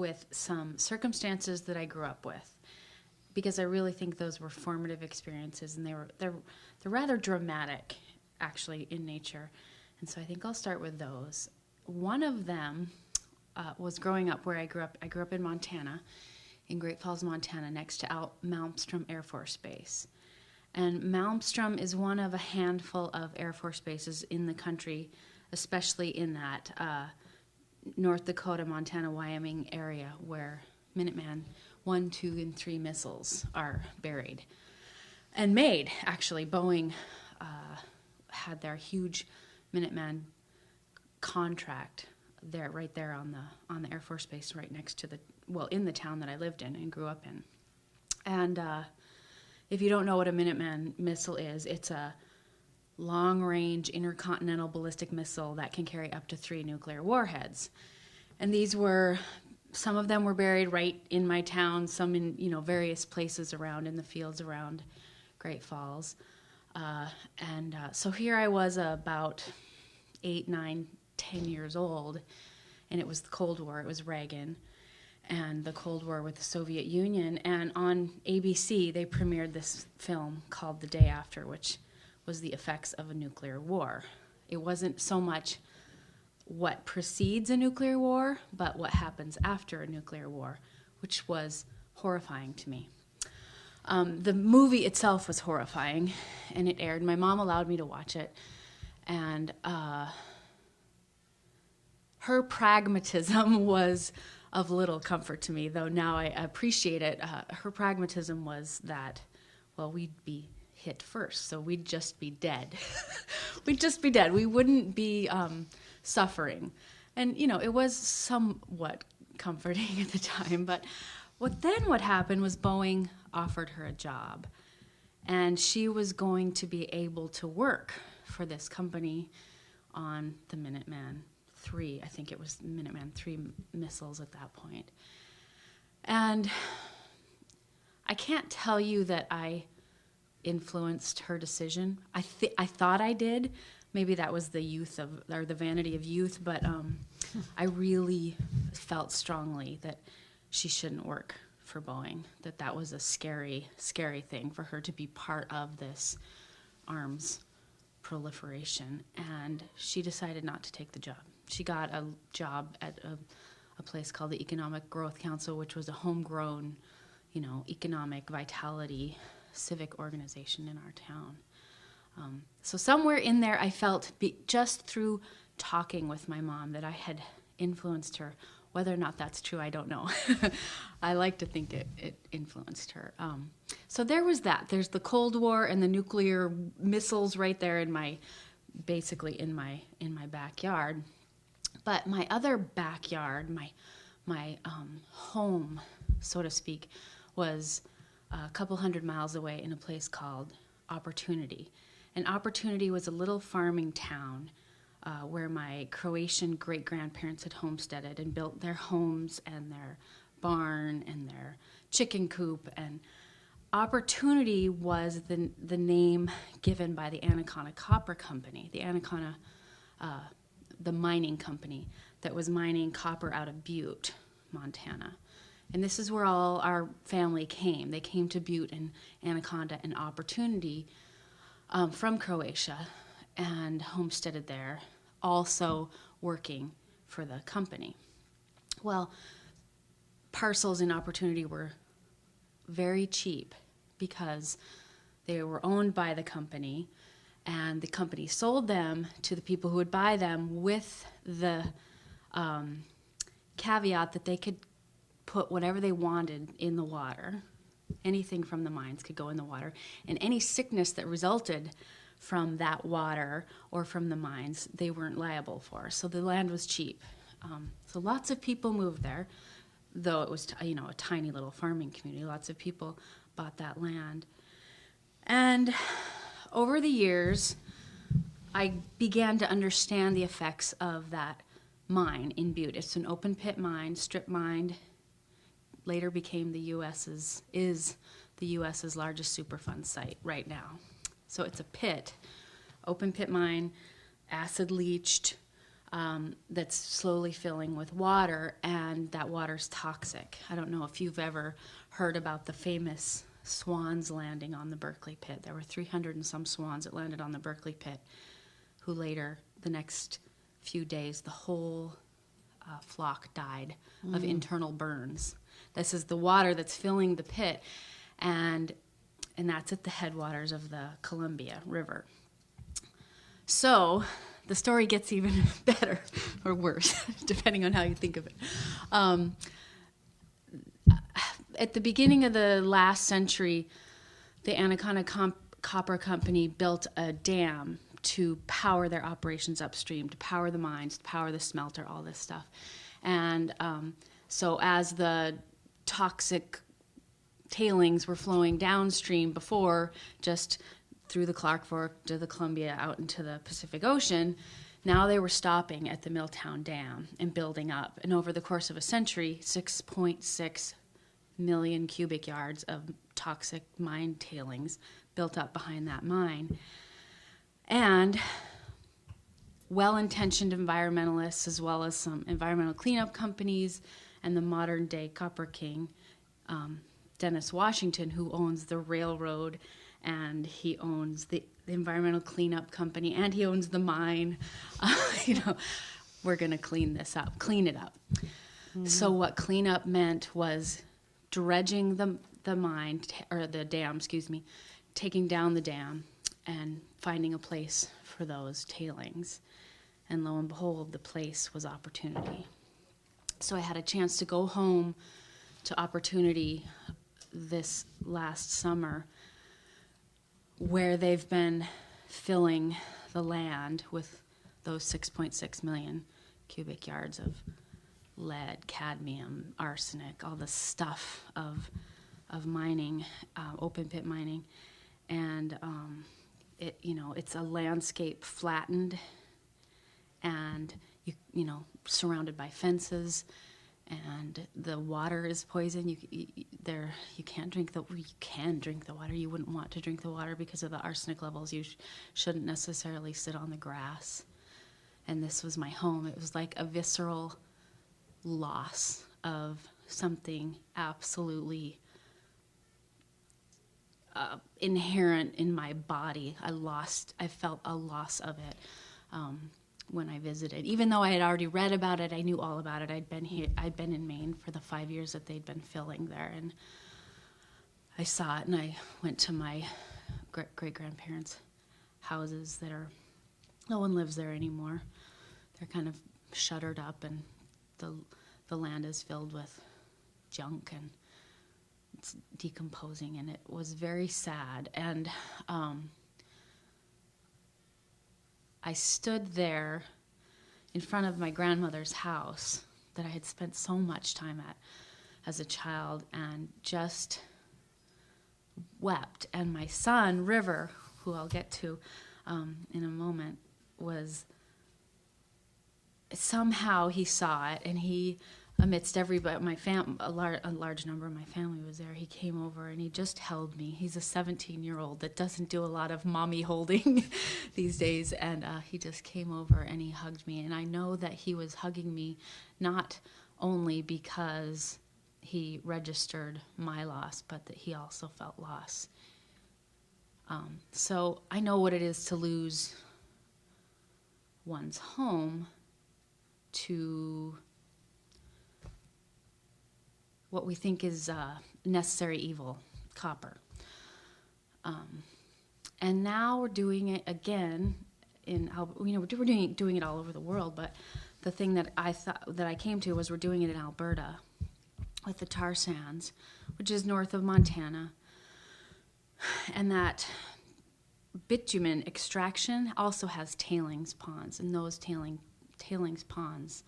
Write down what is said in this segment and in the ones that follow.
with some circumstances that I grew up with, because I really think those were formative experiences, and they're rather dramatic, actually, in nature. And so I think I'll start with those. One of them was growing up where I grew up. I grew up in Montana, in Great Falls, Montana, next to Malmstrom Air Force Base. And Malmstrom is one of a handful of Air Force bases in the country, especially in that North Dakota, Montana, Wyoming area where Minuteman 1, 2, and 3 missiles are buried and made. Actually, Boeing had their huge Minuteman contract there, right there on the Air Force Base, right next to in the town that I lived in and grew up in. And if you don't know what a Minuteman missile is, it's a long-range intercontinental ballistic missile that can carry up to 3 nuclear warheads. And some of them were buried right in my town, some in various places around in the fields around Great Falls. So here I was about 8, 9, 10 years old, and it was the Cold War. It was Reagan and the Cold War with the Soviet Union. And on ABC, they premiered this film called The Day After, which was the effects of a nuclear war. It wasn't so much what precedes a nuclear war, but what happens after a nuclear war, which was horrifying to me. The movie itself was horrifying, and it aired. My mom allowed me to watch it, and her pragmatism was of little comfort to me, though now I appreciate it. Her pragmatism was that, we'd be hit first, so we'd just be dead. We'd just be dead. We wouldn't be suffering. And, it was somewhat comforting at the time. But what happened was Boeing offered her a job, and she was going to be able to work for this company on the Minuteman III. I think it was Minuteman III missiles at that point. And I can't tell you that I influenced her decision. I thought I did. Maybe that was the vanity of youth, but I really felt strongly that she shouldn't work for Boeing, that was a scary, scary thing for her to be part of this arms proliferation, and she decided not to take the job. She got a job at a place called the Economic Growth Council, which was a homegrown, economic vitality civic organization in our town. So somewhere in there, I felt, just through talking with my mom, that I had influenced her. Whether or not that's true, I don't know. I like to think it influenced her. So there was that. There's the Cold War and the nuclear missiles right there basically in my backyard. But my other backyard, my home, so to speak, was a couple 100 miles away in a place called Opportunity. And Opportunity was a little farming town where my Croatian great-grandparents had homesteaded and built their homes and their barn and their chicken coop. And Opportunity was the name given by the Anaconda Copper Company, the mining company that was mining copper out of Butte, Montana. And this is where all our family came. They came to Butte and Anaconda and Opportunity from Croatia and homesteaded there, also working for the company. Well, parcels in Opportunity were very cheap because they were owned by the company, and the company sold them to the people who would buy them with the caveat that they could put whatever they wanted in the water. Anything from the mines could go in the water, and any sickness that resulted from that water or from the mines, they weren't liable for. So the land was cheap. So lots of people moved there, though it was a tiny little farming community. Lots of people bought that land. And over the years, I began to understand the effects of that mine in Butte. It's an open pit mine, strip mined, later became the U.S.'s largest Superfund site right now. So it's a pit, open pit mine, acid leached, that's slowly filling with water, and that water's toxic. I don't know if you've ever heard about the famous swans landing on the Berkeley pit. There were 300 and some swans that landed on the Berkeley pit, who later, the next few days, the whole flock died of internal burns. This is the water that's filling the pit, and that's at the headwaters of the Columbia River. So the story gets even better or worse, depending on how you think of it. At the beginning of the last century, the Anaconda Copper Company built a dam to power their operations upstream, to power the mines, to power the smelter, all this stuff. And so as the toxic tailings were flowing downstream before, just through the Clark Fork to the Columbia out into the Pacific Ocean, now they were stopping at the Milltown Dam and building up. And over the course of a century, 6.6 million cubic yards of toxic mine tailings built up behind that mine. And well-intentioned environmentalists, as well as some environmental cleanup companies and the modern-day Copper King, Dennis Washington, who owns the railroad, and he owns the environmental cleanup company, and he owns the mine. We're going to clean it up. Mm-hmm. So what cleanup meant was dredging the mine, or the dam, taking down the dam and finding a place for those tailings. And lo and behold, the place was Opportunity. So I had a chance to go home to Opportunity this last summer, where they've been filling the land with those 6.6 million cubic yards of lead, cadmium, arsenic, all the stuff of mining, open pit mining. And it's a landscape flattened and surrounded by fences, and the water is poison. You can't drink you can drink the water. You wouldn't want to drink the water because of the arsenic levels. You shouldn't necessarily sit on the grass. And this was my home. It was like a visceral loss of something absolutely inherent in my body. I felt a loss of it when I visited. Even though I had already read about it, I knew all about it. I'd been in Maine for the 5 years that they'd been filling there, and I saw it, and I went to my great-grandparents' houses no one lives there anymore. They're kind of shuttered up, and the land is filled with junk, and it's decomposing, and it was very sad. And I stood there in front of my grandmother's house that I had spent so much time at as a child, and just wept. And my son, River, who I'll get to in a moment, somehow he saw it, and he, amidst everybody, a large number of my family was there. He came over and he just held me. He's a 17-year-old that doesn't do a lot of mommy holding these days, and he just came over and he hugged me. And I know that he was hugging me not only because he registered my loss, but that he also felt loss. So I know what it is to lose one's home to what we think is necessary evil, copper. And now we're doing it again we're doing it all over the world, but the thing that I came to was we're doing it in Alberta with the tar sands, which is north of Montana. And that bitumen extraction also has tailings ponds, and those tailings ponds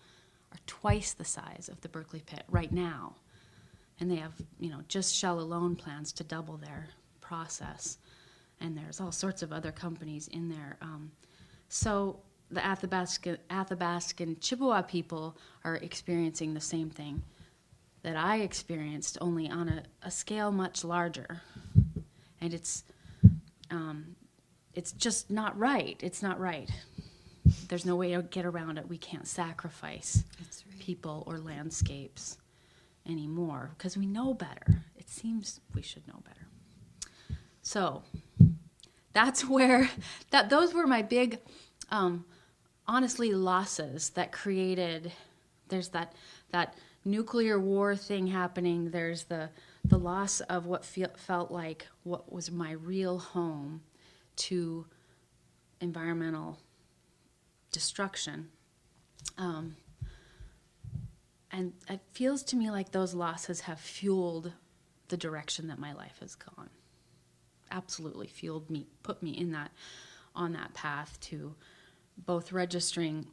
are twice the size of the Berkeley pit right now. And they have, just Shell alone plans to double their process. And there's all sorts of other companies in there. So the Athabascan Chippewa people are experiencing the same thing that I experienced, only on a scale much larger. And it's just not right. It's not right. there's no way to get around it. We can't sacrifice That's right. people or landscapes anymore because we know better. It seems we should know better. So that's where those were my big, honestly, losses that created. There's that nuclear war thing happening. There's the loss of what felt like what was my real home to environmental destruction. And it feels to me like those losses have fueled the direction that my life has gone. Absolutely fueled me, put me on that path to both registering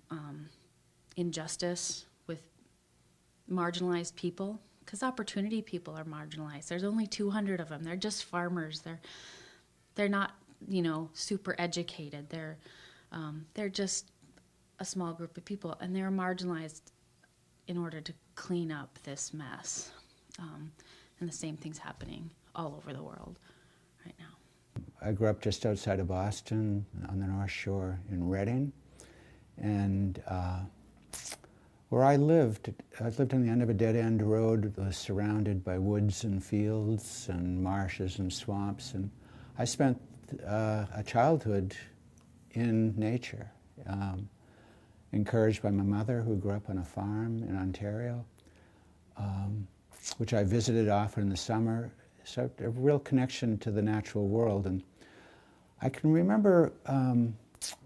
injustice with marginalized people, because opportunity people are marginalized. There's only 200 of them. They're just farmers. They're not, super educated. They're just a small group of people, and they're marginalized in order to clean up this mess. And the same thing's happening all over the world right now. I grew up just outside of Boston on the North Shore in Reading, and where I lived on the end of a dead-end road that was surrounded by woods and fields and marshes and swamps, and I spent a childhood in nature, encouraged by my mother, who grew up on a farm in Ontario, which I visited often in the summer. So a real connection to the natural world. And I can remember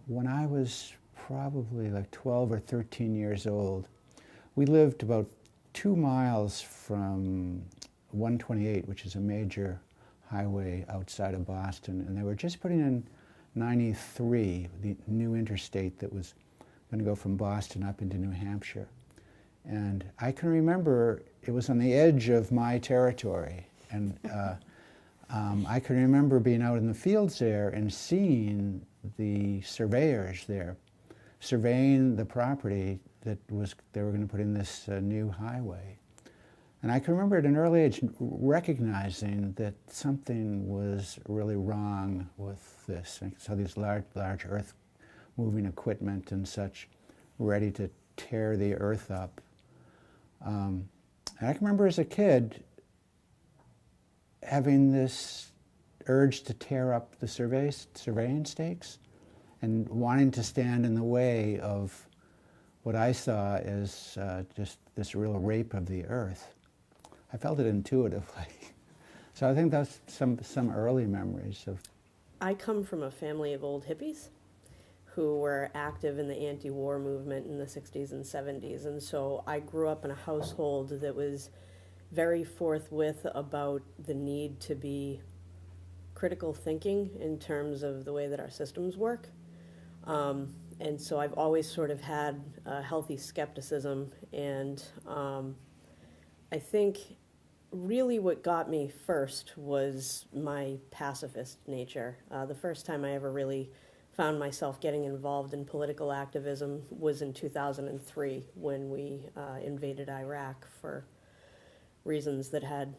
when I was probably like 12 or 13 years old, we lived about 2 miles from 128, which is a major highway outside of Boston, and they were just putting in 93, the new interstate that was going to go from Boston up into New Hampshire. And I can remember it was on the edge of my territory, and I can remember being out in the fields there and seeing the surveyors there surveying the property that they were going to put in this new highway. And I can remember at an early age recognizing that something was really wrong with this. I saw these large earth-moving equipment and such ready to tear the earth up. And I can remember as a kid having this urge to tear up the surveying stakes and wanting to stand in the way of what I saw as just this real rape of the earth. I felt it intuitively. So I think that's some early memories of. I come from a family of old hippies who were active in the anti-war movement in the 60s and 70s. And so I grew up in a household that was very forthwith about the need to be critical thinking in terms of the way that our systems work. And so I've always sort of had a healthy skepticism, and I think really what got me first was my pacifist nature. The first time I ever really found myself getting involved in political activism was in 2003 when we invaded Iraq for reasons that had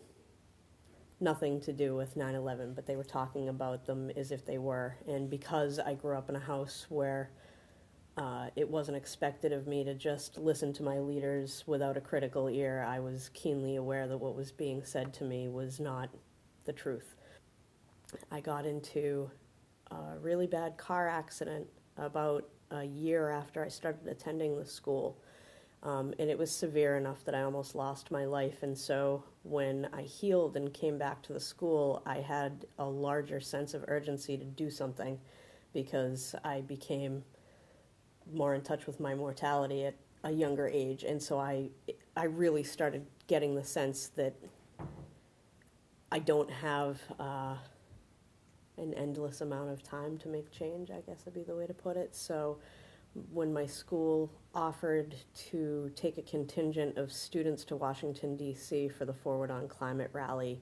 nothing to do with 9/11, but they were talking about them as if they were. And because I grew up in a house where it wasn't expected of me to just listen to my leaders without a critical ear, I was keenly aware that what was being said to me was not the truth. I got into a really bad car accident about a year after I started attending the school. And it was severe enough that I almost lost my life. And so when I healed and came back to the school, I had a larger sense of urgency to do something because I became more in touch with my mortality at a younger age. And so I really started getting the sense that I don't have an endless amount of time to make change, I guess would be the way to put it. So when my school offered to take a contingent of students to Washington, D.C. for the Forward on Climate rally,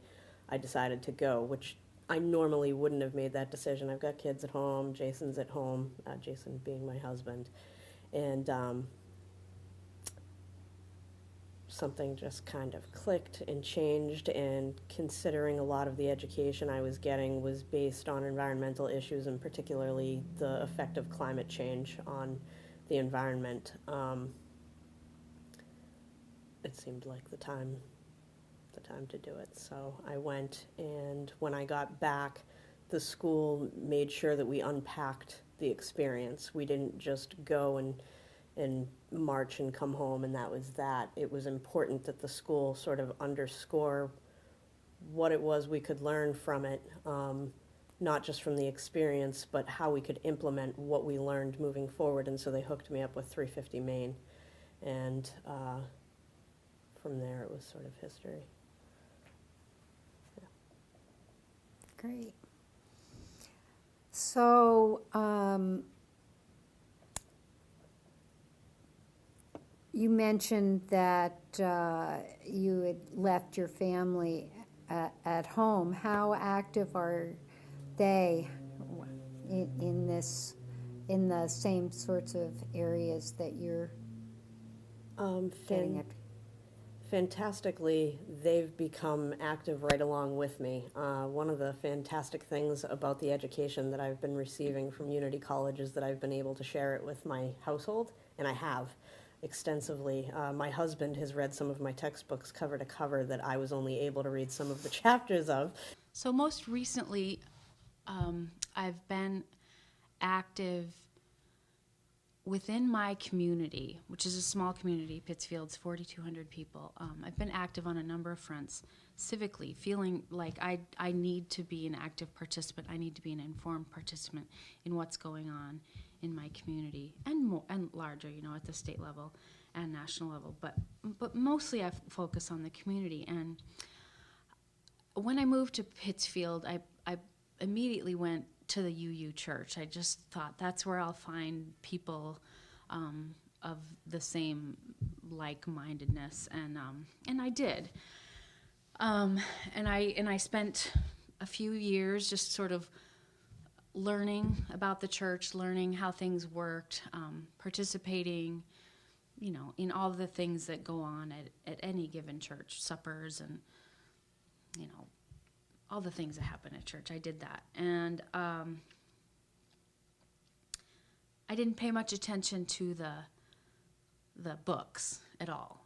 I decided to go, which I normally wouldn't have made that decision. I've got kids at home, Jason's at home, Jason being my husband. And something just kind of clicked and changed, and considering a lot of the education I was getting was based on environmental issues, and particularly the effect of climate change on the environment, it seemed like the time to do it. So I went, and when I got back, the school made sure that we unpacked the experience. We didn't just go and march and come home, and that was that. It was important that the school sort of underscore what it was we could learn from it, not just from the experience, but how we could implement what we learned moving forward. And so they hooked me up with 350 Main, and from there it was sort of history. Great. So, you mentioned that you had left your family at home. How active are they in the same sorts of areas that you're getting at? Fantastically, they've become active right along with me. One of the fantastic things about the education that I've been receiving from Unity College is that I've been able to share it with my household, and I have extensively. My husband has read some of my textbooks cover to cover that I was only able to read some of the chapters of. So most recently, I've been active within my community, which is a small community. Pittsfield's 4,200 people. I've been active on a number of fronts, civically, feeling like I need to be an active participant. I need to be an informed participant in what's going on in my community, and more, and larger, at the state level and national level. But mostly I focus on the community. And when I moved to Pittsfield, I immediately went to the UU Church. I just thought that's where I'll find people of the same like-mindedness, and I did. And I spent a few years just sort of learning about the church, learning how things worked, participating, in all of the things that go on at any given church, suppers and, all the things that happen at church. I did that. And I didn't pay much attention to the books at all.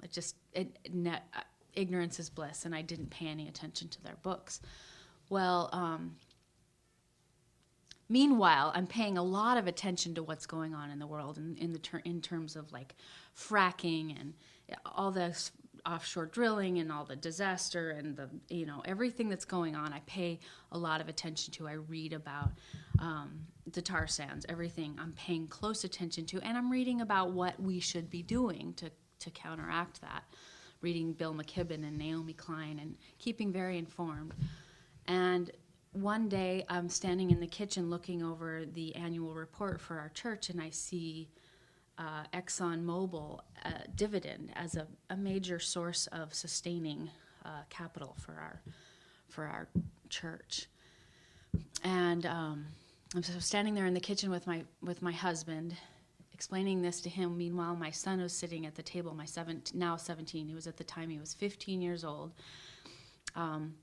Ignorance is bliss, and I didn't pay any attention to their books. Well, meanwhile, I'm paying a lot of attention to what's going on in the world in terms of like fracking and all this offshore drilling and all the disaster and the everything that's going on. I pay a lot of attention to. I read about the tar sands, everything I'm paying close attention to, and I'm reading about what we should be doing to counteract that. Reading Bill McKibben and Naomi Klein and keeping very informed. And one day I'm standing in the kitchen looking over the annual report for our church, and I see ExxonMobil dividend as a major source of sustaining capital for our church. And I'm so standing there in the kitchen with my husband, explaining this to him. Meanwhile, my son was sitting at the table. Now 17. He was at the time he was 15 years old.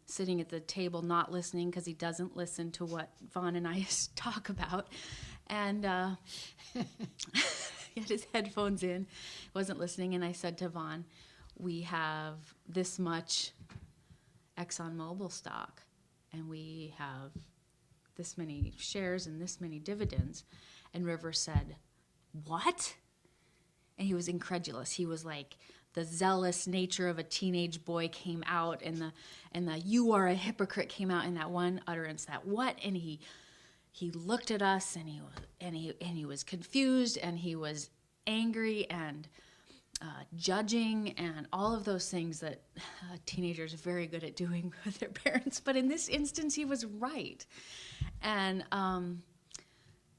Sitting at the table, not listening, because he doesn't listen to what Vaughn and I talk about. And he had his headphones in, wasn't listening. And I said to Vaughn, we have this much ExxonMobil stock, and we have this many shares and this many dividends. And River said, what? And he was incredulous. He was like, the zealous nature of a teenage boy came out, and the you are a hypocrite came out in that one utterance. That what? And he looked at us, and he was confused, and he was angry and judging, and all of those things that teenagers are very good at doing with their parents. But in this instance, he was right, and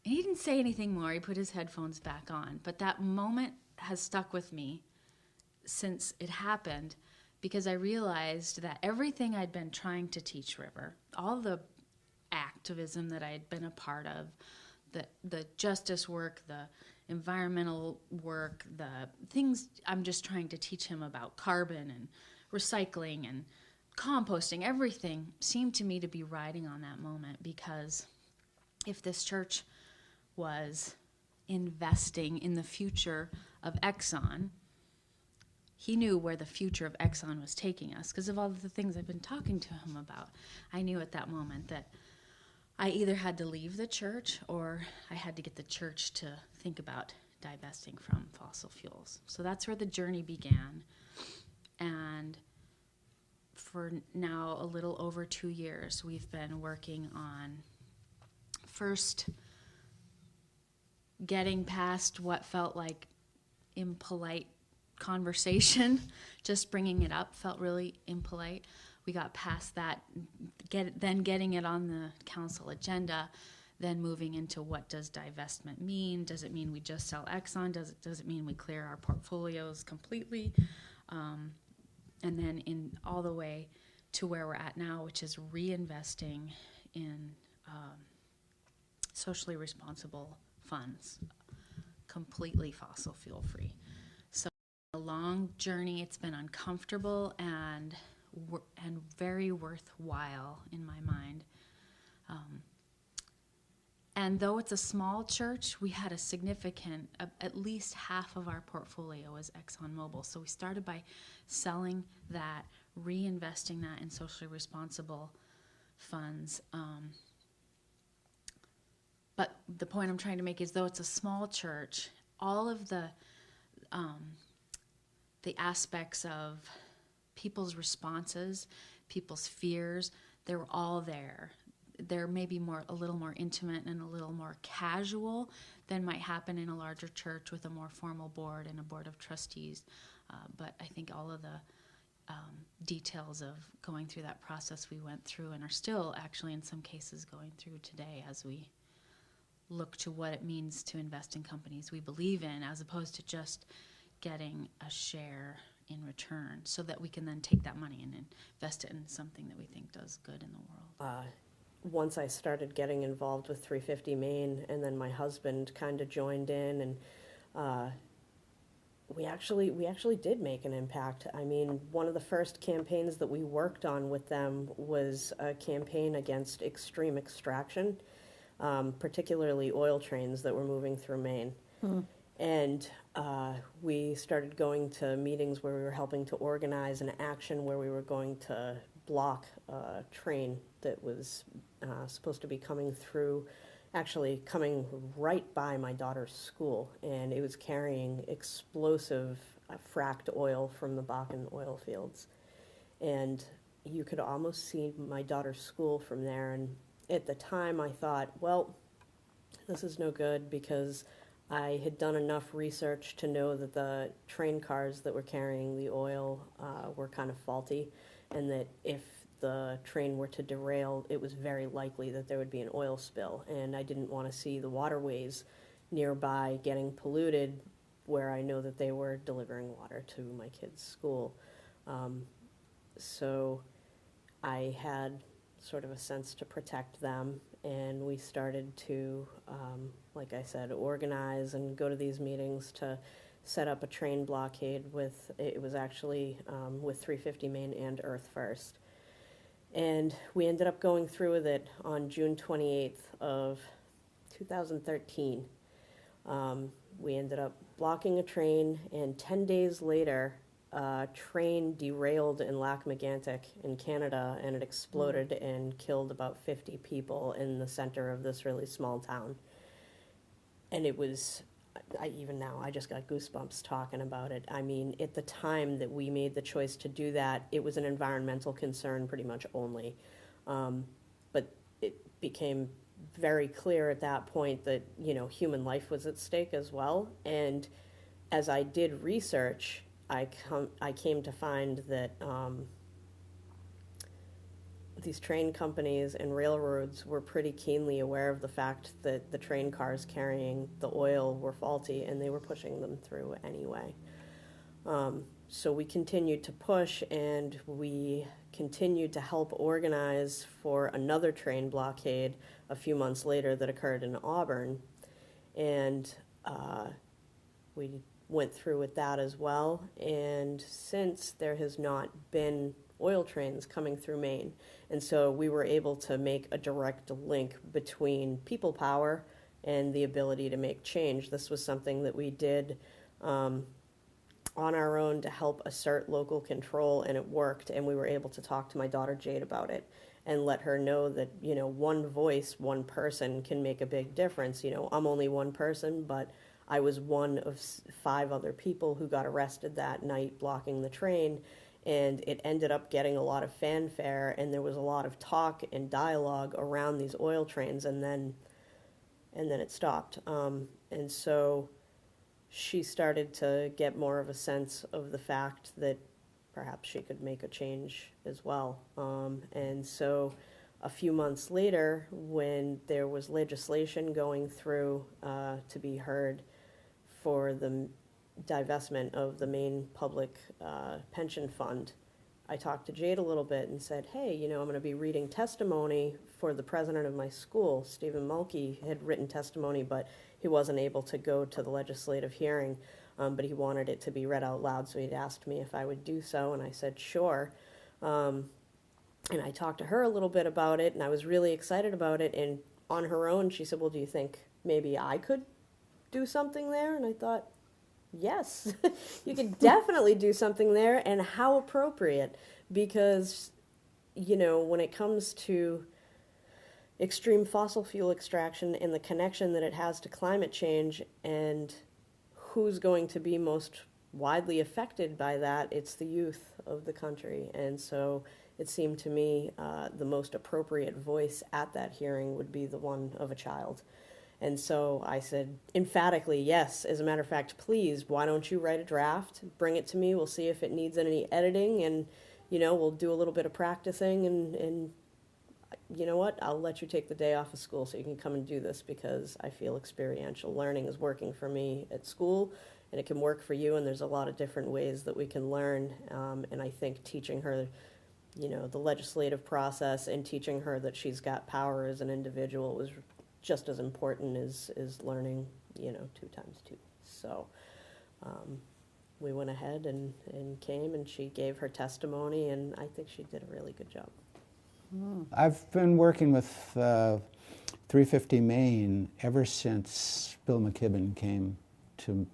he didn't say anything more. He put his headphones back on. But that moment has stuck with me since it happened, because I realized that everything I'd been trying to teach River, all the activism that I had been a part of, the justice work, the environmental work, the things I'm just trying to teach him about carbon and recycling and composting, everything seemed to me to be riding on that moment, because if this church was investing in the future of Exxon, he knew where the future of Exxon was taking us because of all of the things I've been talking to him about. I knew at that moment that I either had to leave the church or I had to get the church to think about divesting from fossil fuels. So that's where the journey began. And for now a little over 2 years, we've been working on first getting past what felt like impolite conversation. Just bringing it up felt really impolite. We got past that, then getting it on the council agenda, then moving into what does divestment mean? Does it mean we just sell Exxon? Does it mean we clear our portfolios completely? And then in all the way to where we're at now, which is reinvesting in socially responsible funds, completely fossil fuel free. So a long journey. It's been uncomfortable and very worthwhile in my mind. And though it's a small church, we had a significant, at least half of our portfolio was ExxonMobil. So we started by selling that, reinvesting that in socially responsible funds. But the point I'm trying to make is, though it's a small church, all of the aspects of people's responses, people's fears, they were all there. They're maybe a little more intimate and a little more casual than might happen in a larger church with a more formal board and a board of trustees. But I think all of the details of going through that process we went through and are still actually in some cases going through today as we look to what it means to invest in companies we believe in, as opposed to just getting a share in return, so that we can then take that money and invest it in something that we think does good in the world. Once I started getting involved with 350 Main, and then my husband kind of joined in, and we actually did make an impact. I mean, one of the first campaigns that we worked on with them was a campaign against extreme extraction, particularly oil trains that were moving through Maine. And we started going to meetings where we were helping to organize an action where we were going to block a train that was supposed to be coming through, actually coming right by my daughter's school, and it was carrying explosive fracked oil from the Bakken oil fields. And you could almost see my daughter's school from there, and at the time I thought, well, this is no good, because I had done enough research to know that the train cars that were carrying the oil were kind of faulty, and that if the train were to derail, it was very likely that there would be an oil spill, and I didn't want to see the waterways nearby getting polluted where I know that they were delivering water to my kids' school. So I had sort of a sense to protect them, and we started to, like I said, organize and go to these meetings to set up a train blockade with, it was actually with 350 Main and Earth First. And we ended up going through with it on June 28th of 2013. We ended up blocking a train, and 10 days later, a train derailed in Lac-Mégantic in Canada, and it exploded and killed about 50 people in the center of this really small town. And it was, even now, I just got goosebumps talking about it. I mean, at the time that we made the choice to do that, it was an environmental concern pretty much only. But it became very clear at that point that, human life was at stake as well. And as I did research, I came to find that these train companies and railroads were pretty keenly aware of the fact that the train cars carrying the oil were faulty, and they were pushing them through anyway. So we continued to push, and we continued to help organize for another train blockade a few months later that occurred in Auburn. And we went through with that as well. And since there has not been oil trains coming through Maine, and so we were able to make a direct link between people power and the ability to make change. This was something that we did on our own to help assert local control, and it worked. And we were able to talk to my daughter Jade about it and let her know that, you know, one voice, one person can make a big difference. You know, I'm only one person, but I was one of 5 other people who got arrested that night blocking the train, and it ended up getting a lot of fanfare, and there was a lot of talk and dialogue around these oil trains, and then it stopped. And so she started to get more of a sense of the fact that perhaps she could make a change as well. And so a few months later, when there was legislation going through to be heard for the divestment of the Maine Public Pension Fund, I talked to Jade a little bit and said, hey, you know, I'm going to be reading testimony for the president of my school. Stephen Mulkey had written testimony, but he wasn't able to go to the legislative hearing, but he wanted it to be read out loud, so he'd asked me if I would do so, and I said, sure. And I talked to her a little bit about it, and I was really excited about it, and on her own, she said, well, do you think maybe I could do something there? And I thought, yes, you could definitely do something there, and how appropriate, because, you know, when it comes to extreme fossil fuel extraction and the connection that it has to climate change and who's going to be most widely affected by that, it's the youth of the country. And so it seemed to me the most appropriate voice at that hearing would be the one of a child. And so I said emphatically, yes, as a matter of fact, please, why don't you write a draft, bring it to me, we'll see if it needs any editing, and, you know, we'll do a little bit of practicing, and you know what, I'll let you take the day off of school so you can come and do this, because I feel experiential learning is working for me at school, and it can work for you, and there's a lot of different ways that we can learn, and I think teaching her, you know, the legislative process and teaching her that she's got power as an individual was just as important as learning, you know, 2 times 2. So we went ahead and came, and she gave her testimony, and I think she did a really good job. I've been working with 350 Maine ever since Bill McKibben came to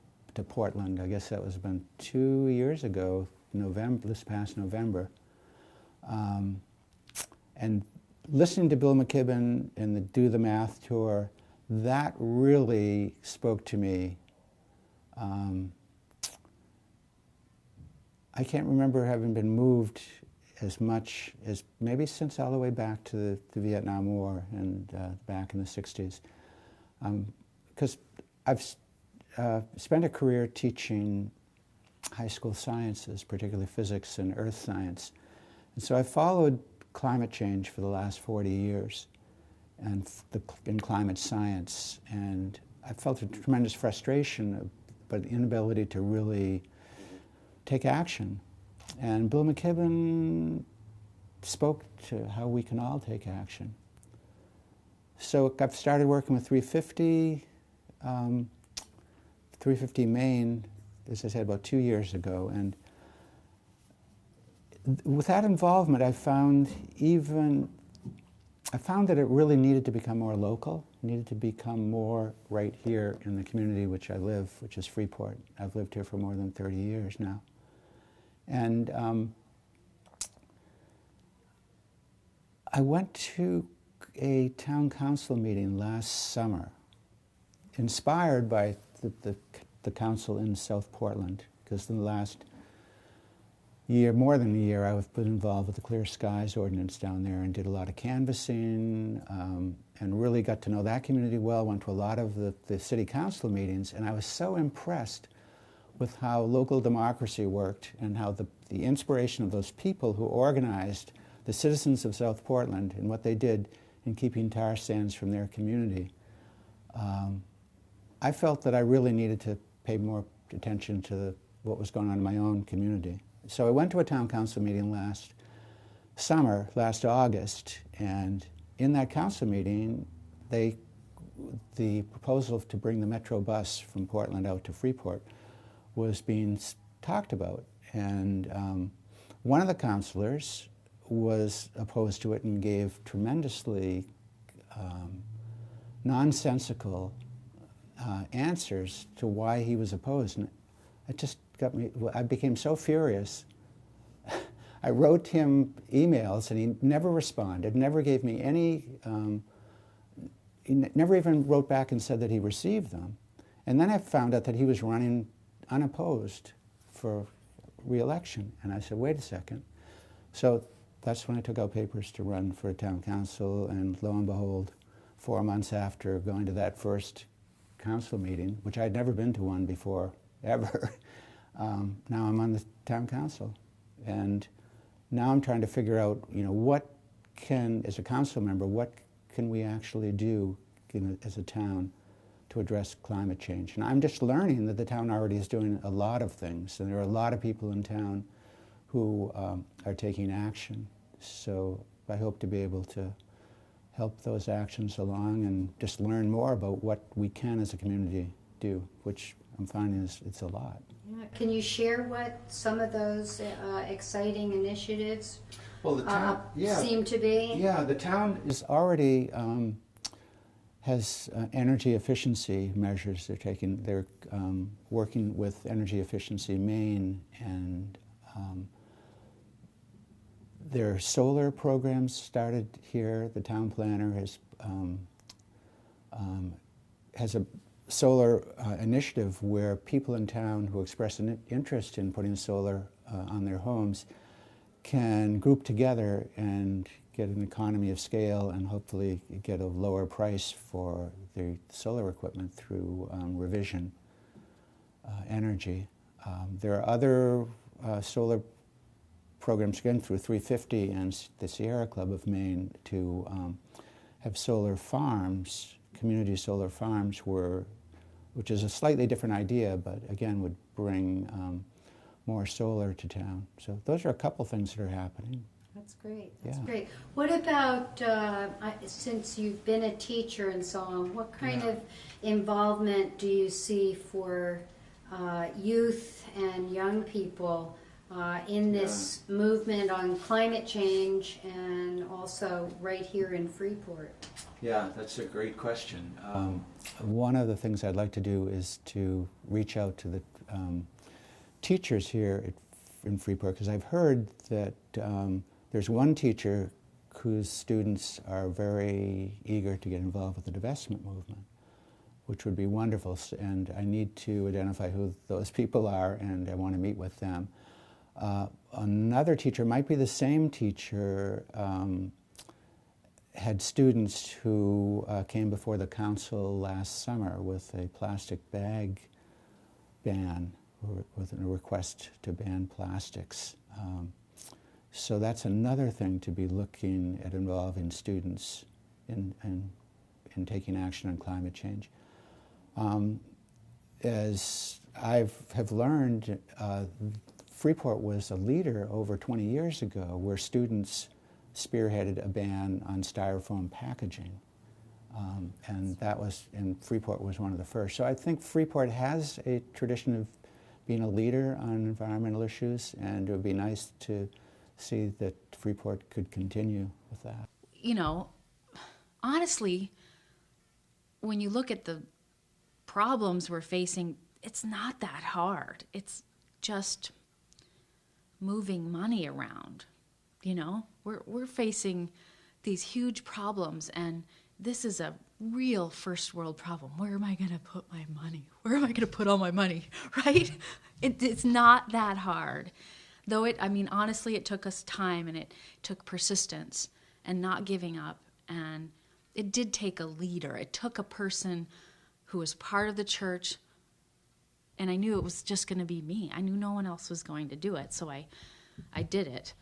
Portland. I guess that was about 2 years ago, this past November. And listening to Bill McKibben and the Do the Math tour, that really spoke to me. I can't remember having been moved as much as maybe since all the way back to the Vietnam War and back in the 60s. Because I've spent a career teaching high school sciences, particularly physics and earth science. And so I followed climate change for the last 40 years and in climate science. And I felt a tremendous frustration, but inability to really take action. And Bill McKibben spoke to how we can all take action. So I've started working with 350 Maine, as I said, about 2 years ago. And with that involvement, I found that it really needed to become more local, needed to become more right here in the community which I live, which is Freeport. I've lived here for more than 30 years now. And I went to a town council meeting last summer, inspired by the council in South Portland, because in the last year, more than a year, I've been involved with the Clear Skies ordinance down there and did a lot of canvassing and really got to know that community well, went to a lot of the city council meetings, and I was so impressed with how local democracy worked and how the inspiration of those people who organized the citizens of South Portland and what they did in keeping tar sands from their community. I felt that I really needed to pay more attention to what was going on in my own community. So I went to a town council meeting last August, and in that council meeting, they the proposal to bring the Metro bus from Portland out to Freeport was being talked about. And one of the councilors was opposed to it and gave tremendously nonsensical answers to why he was opposed. And it just got me, I became so furious. I wrote him emails and he never responded, never gave me any, he never even wrote back and said that he received them. And then I found out that he was running unopposed for re-election. And I said, wait a second. So that's when I took out papers to run for town council, and lo and behold, 4 months after going to that first council meeting, which I'd never been to one before, ever, now I'm on the town council. And now I'm trying to figure out, what can, as a council member, what can we actually do as a town to address climate change? And I'm just learning that the town already is doing a lot of things, and there are a lot of people in town who are taking action. So I hope to be able to help those actions along and just learn more about what we can as a community do, which I'm finding it's a lot. Yeah. Can you share what some of those exciting initiatives Well, the town, seem to be? Yeah, the town is already has energy efficiency measures they're taking. They're working with Energy Efficiency Maine, and their solar programs started here. The town planner has a solar initiative where people in town who express an interest in putting solar on their homes can group together and get an economy of scale and hopefully get a lower price for the solar equipment through Revision Energy. There are other solar programs, again, through 350 and the Sierra Club of Maine, to have solar farms, community solar farms, which is a slightly different idea, but again would bring more solar to town. So those are a couple things that are happening. That's great. That's Yeah. great. What about, since you've been a teacher and so on, what kind of involvement do you see for youth and young people in this movement on climate change, and also right here in Freeport? Yeah, that's a great question. One of the things I'd like to do is to reach out to the teachers here in Freeport, because I've heard that there's one teacher whose students are very eager to get involved with the divestment movement, which would be wonderful. And I need to identify who those people are, and I want to meet with them. Another teacher, might be the same teacher, had students who came before the council last summer with a plastic bag ban, or with a request to ban plastics. So that's another thing to be looking at, involving students in taking action on climate change. As have learned, Freeport was a leader over 20 years ago where students spearheaded a ban on styrofoam packaging. And Freeport was one of the first. So I think Freeport has a tradition of being a leader on environmental issues, and it would be nice to see that Freeport could continue with that. Honestly, when you look at the problems we're facing, it's not that hard. It's just moving money around. We're facing these huge problems, and this is a real first world problem. Where am I going to put my money? Where am I going to put all my money, right? It's not that hard. Though honestly, it took us time, and it took persistence and not giving up. And it did take a leader. It took a person who was part of the church, and I knew it was just going to be me. I knew no one else was going to do it, so I did it.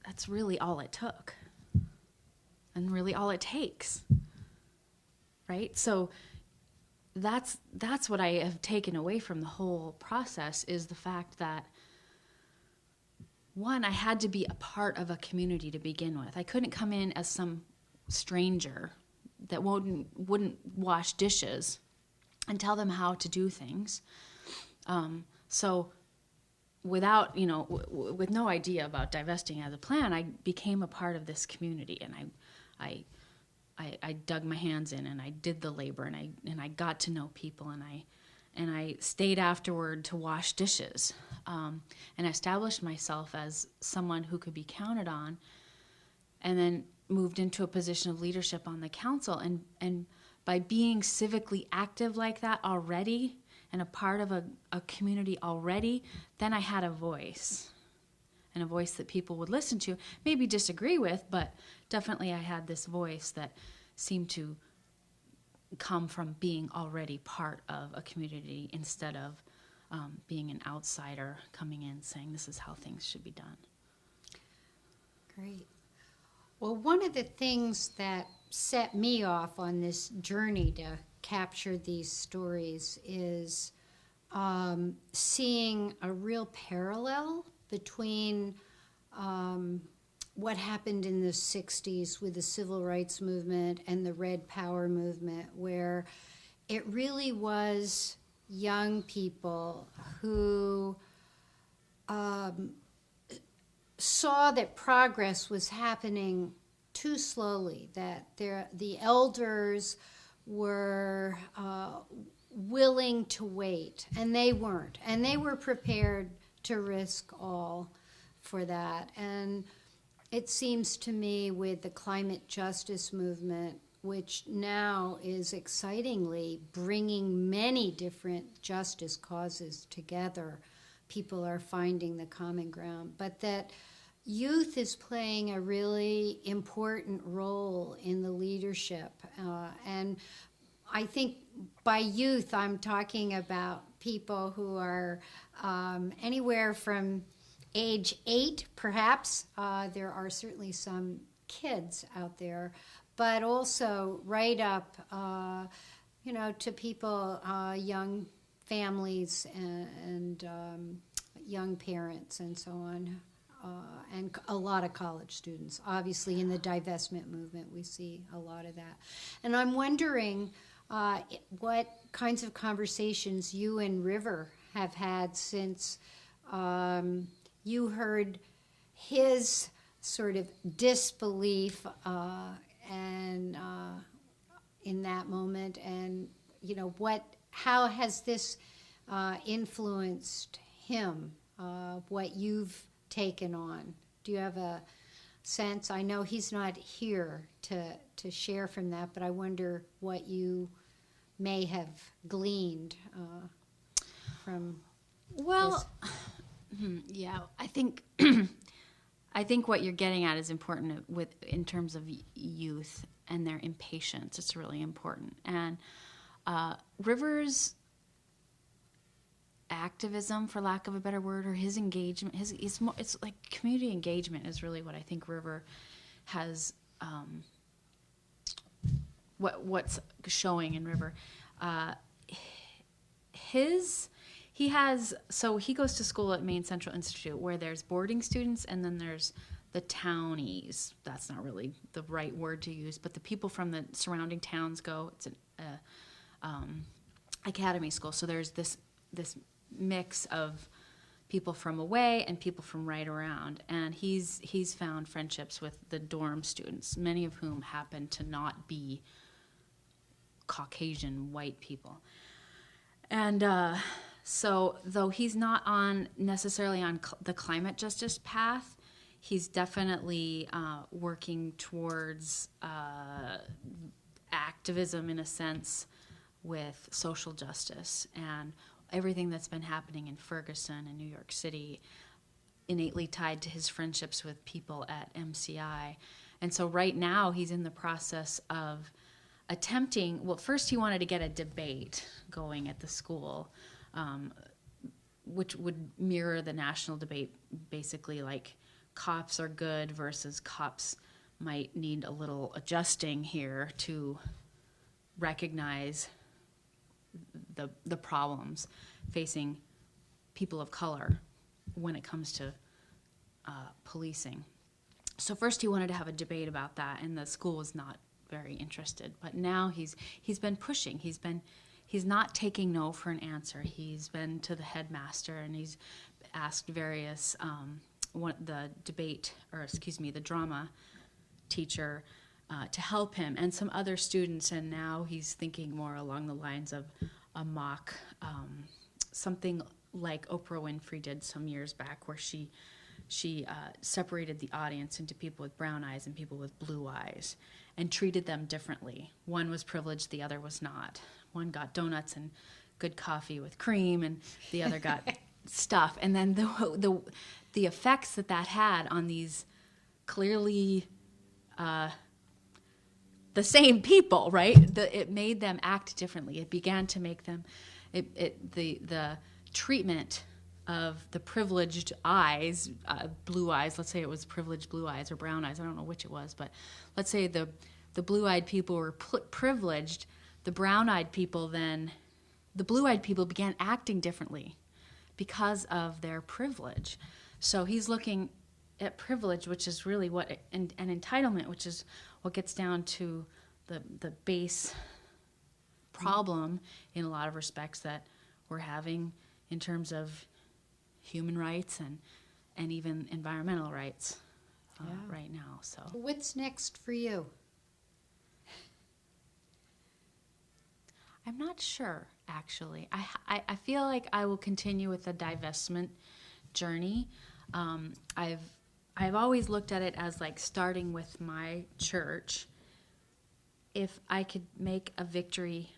That's really all it took, and really all it takes, right? So that's what I have taken away from the whole process, is the fact that, one, I had to be a part of a community to begin with. I couldn't come in as some stranger that wouldn't wash dishes and tell them how to do things. So without, with no idea about divesting as a plan, I became a part of this community, and I dug my hands in, and I did the labor, and I got to know people, and I stayed afterward to wash dishes, and established myself as someone who could be counted on, and then moved into a position of leadership on the council. And by being civically active like that already, and a part of a community already, then I had a voice, and a voice that people would listen to, maybe disagree with, but definitely I had this voice that seemed to come from being already part of a community instead of being an outsider coming in saying this is how things should be done. Great. Well, one of the things that set me off on this journey to capture these stories is seeing a real parallel between what happened in the 60s with the civil rights movement and the Red Power movement, where it really was young people who saw that progress was happening too slowly, that the elders were willing to wait, and they weren't. And they were prepared to risk all for that. And it seems to me with the climate justice movement, which now is excitingly bringing many different justice causes together, people are finding the common ground, but that youth is playing a really important role in the leadership. And I think by youth, I'm talking about people who are anywhere from age 8, perhaps. There are certainly some kids out there, but also right up, to people, young families and young parents and so on, and a lot of college students. Obviously, in the divestment movement, we see a lot of that. And I'm wondering what kinds of conversations you and River have had since you heard his sort of disbelief and in that moment, and how has this influenced him? What you've taken on? Do you have a sense? I know he's not here to share from that, but I wonder what you may have gleaned from. Well, yeah, I think I think what you're getting at is important in terms of youth and their impatience. It's really important. And River's activism, for lack of a better word, or his engagement, it's like community engagement is really what I think River has, what's showing in River. He goes to school at Maine Central Institute, where there's boarding students and then there's the townies. That's not really the right word to use, but the people from the surrounding towns go. It's an academy school, so there's this mix of people from away and people from right around, and he's found friendships with the dorm students, many of whom happen to not be Caucasian white people. And so though he's not necessarily on the climate justice path, he's definitely working towards activism in a sense with social justice, and everything that's been happening in Ferguson and New York City innately tied to his friendships with people at MCI. And so right now he's in the process of attempting, well, first he wanted to get a debate going at the school, which would mirror the national debate, basically like cops are good versus cops might need a little adjusting here to recognize the problems facing people of color when it comes to policing. So first he wanted to have a debate about that, and the school was not very interested. But now he's been pushing. He's not taking no for an answer. He's been to the headmaster, and he's asked various the drama teacher to help him, and some other students. And now he's thinking more along the lines of a mock, something like Oprah Winfrey did some years back, where she separated the audience into people with brown eyes and people with blue eyes and treated them differently. One was privileged, the other was not. One got donuts and good coffee with cream, and the other got stuff. And then the effects that had on these clearly the same people, right? It made them act differently. It began to make them, the treatment of the privileged eyes, blue eyes, let's say it was privileged blue eyes or brown eyes, I don't know which it was, but let's say the blue-eyed people were privileged, the brown-eyed people the blue-eyed people began acting differently because of their privilege. So he's looking at privilege, which is really what, and entitlement, which is what gets down to the base problem in a lot of respects that we're having in terms of human rights and even environmental rights right now. So What's next for you? I'm not sure, actually. I feel like I will continue with the divestment journey. I've always looked at it as like starting with my church. If I could make a victory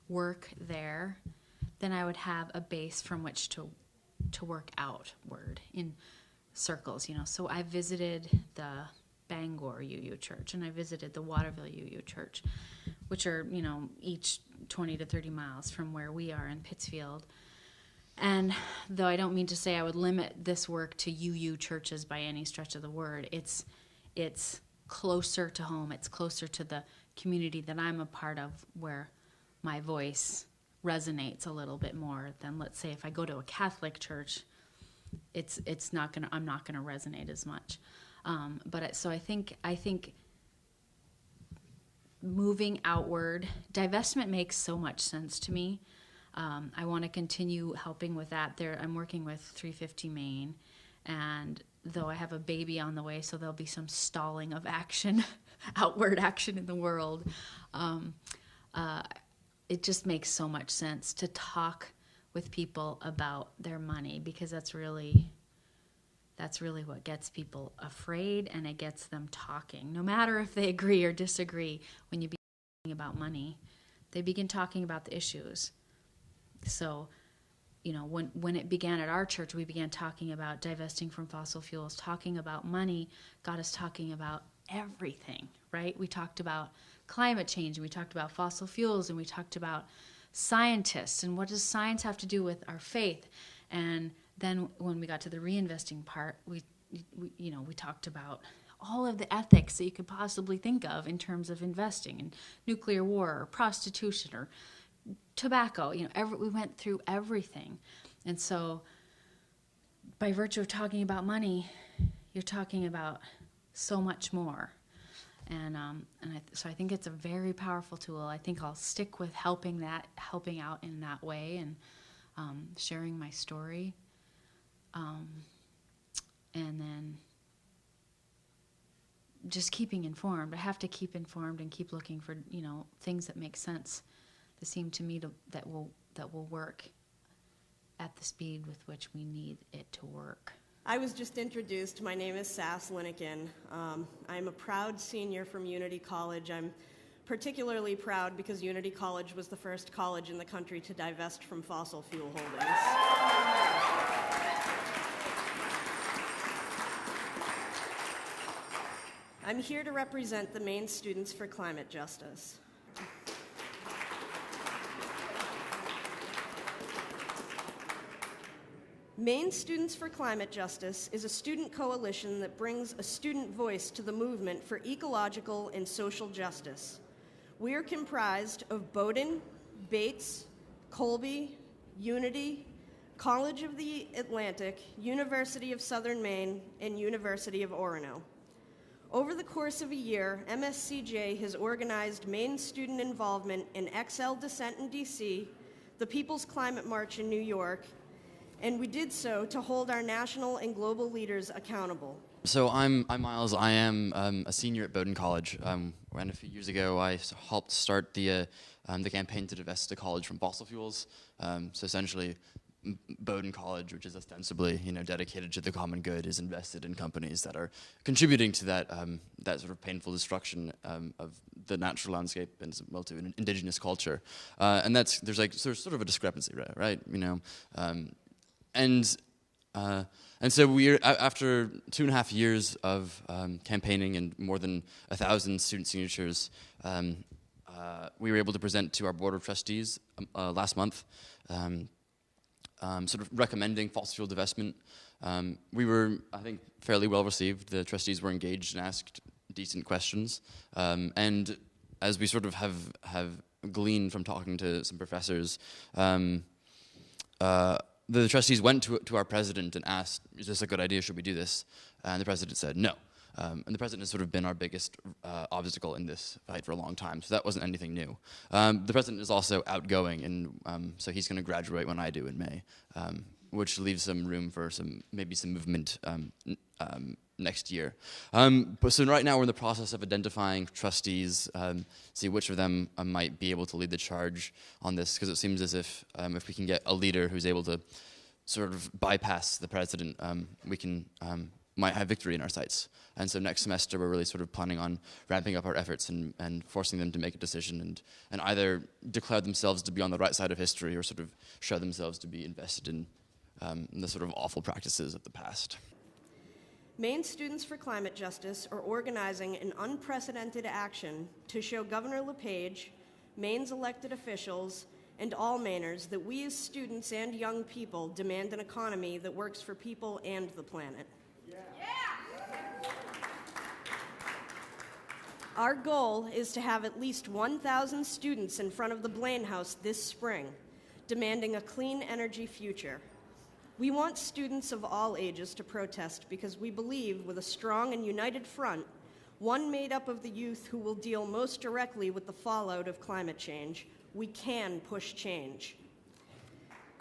work there, then I would have a base from which to work outward in circles, So I visited the Bangor UU Church, and I visited the Waterville UU Church, which are, each 20 to 30 miles from where we are in Pittsfield. And though I don't mean to say I would limit this work to UU churches by any stretch of the word, it's closer to home. It's closer to the community that I'm a part of, where my voice resonates a little bit more than, let's say, if I go to a Catholic church, I'm not gonna resonate as much. So I think moving outward, divestment makes so much sense to me. I want to continue helping with that. I'm working with 350 Maine, and though I have a baby on the way, so there'll be some stalling of action, outward action in the world. It just makes so much sense to talk with people about their money, because that's really what gets people afraid, and it gets them talking. No matter if they agree or disagree, when you begin talking about money, they begin talking about the issues. So, when it began at our church, we began talking about divesting from fossil fuels, talking about money, got us talking about everything, right? We talked about climate change, and we talked about fossil fuels, and we talked about scientists, and what does science have to do with our faith? And then when we got to the reinvesting part, we talked about all of the ethics that you could possibly think of in terms of investing in nuclear war or prostitution or tobacco. We went through everything. And so by virtue of talking about money, you're talking about so much more. So I think it's a very powerful tool. I think I'll stick with helping out in that way, and sharing my story. And then just keeping informed. I have to keep informed and keep looking for, things that make sense, that seem to me that will work at the speed with which we need it to work. I was just introduced. My name is Sass Linnekin. I'm a proud senior from Unity College. I'm particularly proud because Unity College was the first college in the country to divest from fossil fuel holdings. I'm here to represent the Maine Students for Climate Justice. Maine Students for Climate Justice is a student coalition that brings a student voice to the movement for ecological and social justice. We are comprised of Bowdoin, Bates, Colby, Unity, College of the Atlantic, University of Southern Maine, and University of Orono. Over the course of a year, MSCJ has organized Maine student involvement in XL Dissent in DC, the People's Climate March in New York, and we did so to hold our national and global leaders accountable. So I'm Miles. I am a senior at Bowdoin College, and a few years ago I helped start the campaign to divest the college from fossil fuels. So essentially, Bowdoin College, which is ostensibly dedicated to the common good, is invested in companies that are contributing to that that sort of painful destruction of the natural landscape and well to an indigenous culture, and there's sort of a discrepancy, right? And so after 2.5 years of campaigning and more than 1,000 student signatures, we were able to present to our board of trustees last month, sort of recommending fossil fuel divestment. We were, I think, fairly well received. The trustees were engaged and asked decent questions, and as we sort of have gleaned from talking to some professors, the trustees went to our president and asked, is this a good idea, should we do this? And the president said no. And the president has sort of been our biggest obstacle in this fight for a long time, so that wasn't anything new. The president is also outgoing, and so he's going to graduate when I do in May, which leaves some room for maybe some movement next year. But so right now we're in the process of identifying trustees, see which of them might be able to lead the charge on this, because it seems as if we can get a leader who's able to sort of bypass the president, we can might have victory in our sights. And so next semester we're really sort of planning on ramping up our efforts and forcing them to make a decision and either declare themselves to be on the right side of history or sort of show themselves to be invested in the sort of awful practices of the past. Maine Students for Climate Justice are organizing an unprecedented action to show Governor LePage, Maine's elected officials, and all Mainers that we as students and young people demand an economy that works for people and the planet. Our goal is to have at least 1,000 students in front of the Blaine House this spring, demanding a clean energy future. We want students of all ages to protest because we believe with a strong and united front, one made up of the youth who will deal most directly with the fallout of climate change, we can push change.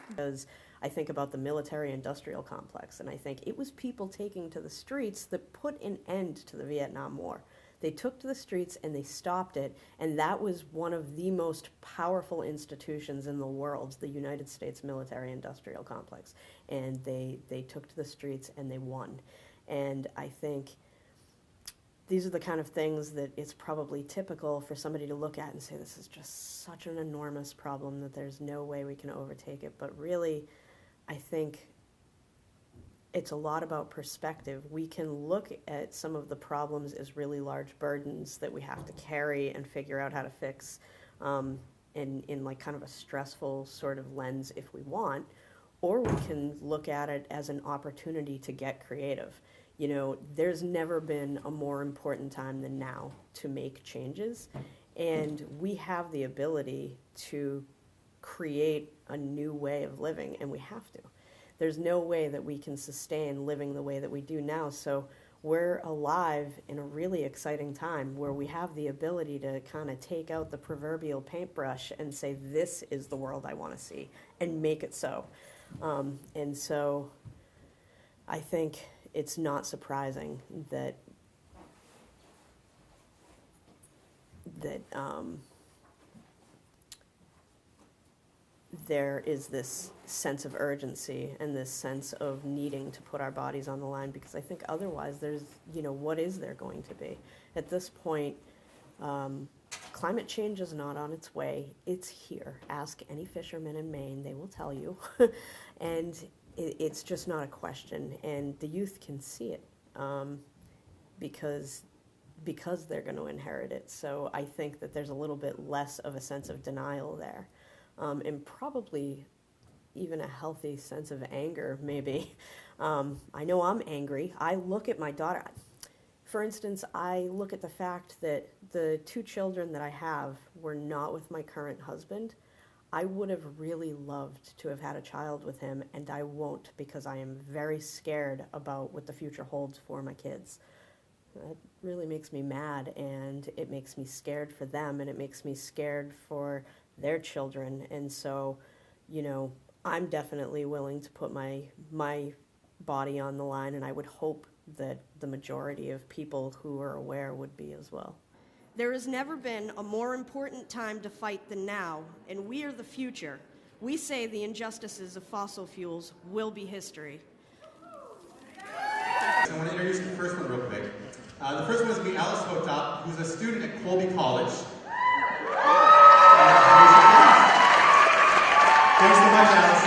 Because I think about the military-industrial complex, and I think it was people taking to the streets that put an end to the Vietnam War. They took to the streets and they stopped it, and that was one of the most powerful institutions in the world, the United States military-industrial complex. And they took to the streets and they won. And I think these are the kind of things that it's probably typical for somebody to look at and say, this is just such an enormous problem that there's no way we can overtake it. But really, I think it's a lot about perspective. We can look at some of the problems as really large burdens that we have to carry and figure out how to fix in like kind of a stressful sort of lens if we want, or we can look at it as an opportunity to get creative. You know, there's never been a more important time than now to make changes, and we have the ability to create a new way of living, and we have to. There's no way that we can sustain living the way that we do now. So we're alive in a really exciting time where we have the ability to kind of take out the proverbial paintbrush and say, this is the world I want to see, and make it so. And so I think it's not surprising that there is this sense of urgency and this sense of needing to put our bodies on the line, because I think otherwise there's, you know, what is there going to be? At this point, climate change is not on its way. It's here. Ask any fisherman in Maine, they will tell you. And it's just not a question. And the youth can see it because they're going to inherit it. So I think that there's a little bit less of a sense of denial there. And probably even a healthy sense of anger, maybe. I know I'm angry. I look at my daughter. For instance, I look at the fact that the 2 children that I have were not with my current husband. I would have really loved to have had a child with him, and I won't, because I am very scared about what the future holds for my kids. That really makes me mad, and it makes me scared for them, and it makes me scared for their children. And so, you know, I'm definitely willing to put my body on the line, and I would hope that the majority of people who are aware would be as well. There has never been a more important time to fight than now, and we are the future. We say the injustices of fossil fuels will be history. So I want to introduce the first one real quick. The first one is going to be Alice Hotop, who's a student at Colby College. Thanks so much, Alice.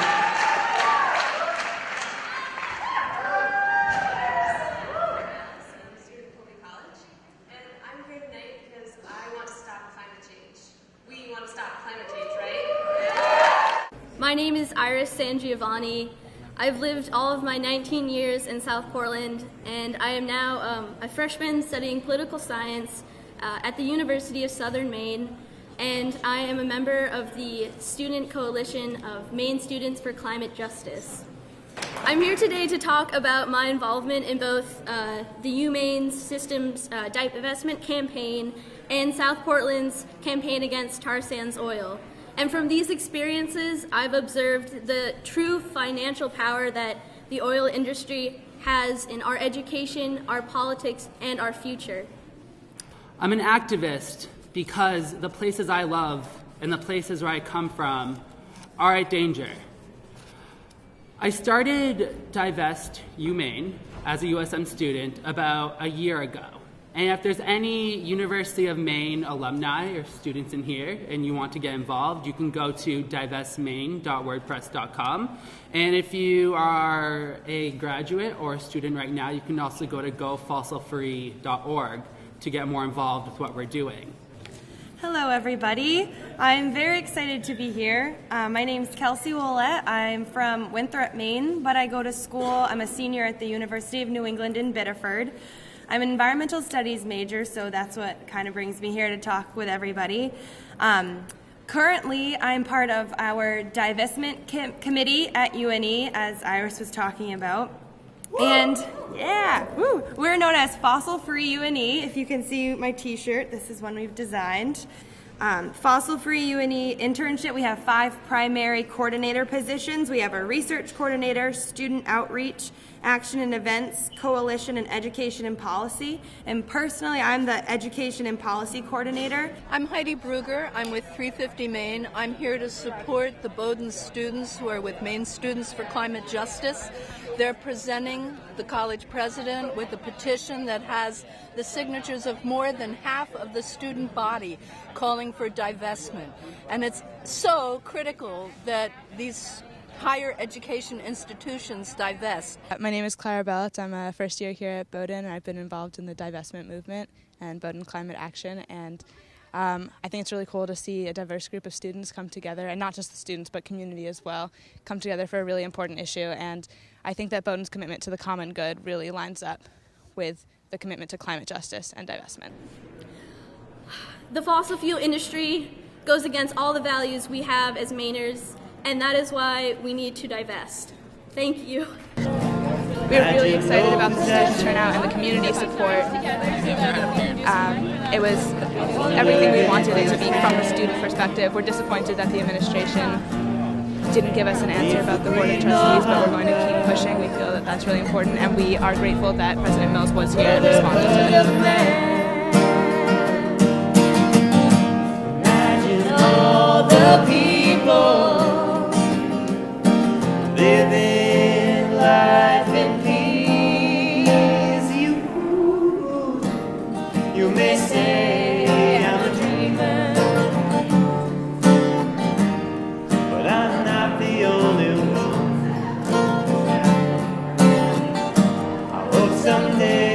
My name is Iris Sangiovanni. I've lived all of my 19 years in South Portland, and I am now a freshman studying political science at the University of Southern Maine, and I am a member of the Student Coalition of Maine Students for Climate Justice. I'm here today to talk about my involvement in both the UMaine Systems divestment campaign and South Portland's campaign against tar sands oil. And from these experiences, I've observed the true financial power that the oil industry has in our education, our politics, and our future. I'm an activist because the places I love and the places where I come from are at danger. I started Divest UMaine as a USM student about a year ago. And if there's any University of Maine alumni or students in here and you want to get involved, you can go to divestmaine.wordpress.com. And if you are a graduate or a student right now, you can also go to gofossilfree.org to get more involved with what we're doing. Hello, everybody. I'm very excited to be here. My name's Kelsey Woolett. I'm from Winthrop, Maine, but I go to school. I'm a senior at the University of New England in Biddeford. I'm an environmental studies major, so that's what kind of brings me here to talk with everybody. Currently, I'm part of our divestment committee at UNE, as Iris was talking about. And yeah, we're known as Fossil Free UNE. If you can see my t-shirt, this is one we've designed. Fossil Free UNE internship, we have 5 primary coordinator positions. We have a research coordinator, student outreach, action and events, coalition, and education and policy. And personally, I'm the education and policy coordinator. I'm Heidi Brugger. I'm with 350 Maine. I'm here to support the Bowdoin students who are with Maine Students for Climate Justice. They're presenting the college president with a petition that has the signatures of more than half of the student body calling for divestment. And it's so critical that these higher education institutions divest. My name is Clara Bellitz. I'm a first year here at Bowdoin, and I've been involved in the divestment movement and Bowdoin Climate Action. And I think it's really cool to see a diverse group of students come together, and not just the students, but community as well, come together for a really important issue. And I think that Bowdoin's commitment to the common good really lines up with the commitment to climate justice and divestment. The fossil fuel industry goes against all the values we have as Mainers, and that is why we need to divest. Thank you. We're really excited about the student turnout and the community support. It was everything we wanted it to be from the student perspective. We're disappointed that the administration didn't give us an answer about the Board of Trustees, but we're going to keep pushing. We feel that that's really important, and we are grateful that President Mills was here and responded to it. All the people living life in peace. You may say I'm a dreamer, but I'm not the only one. I hope someday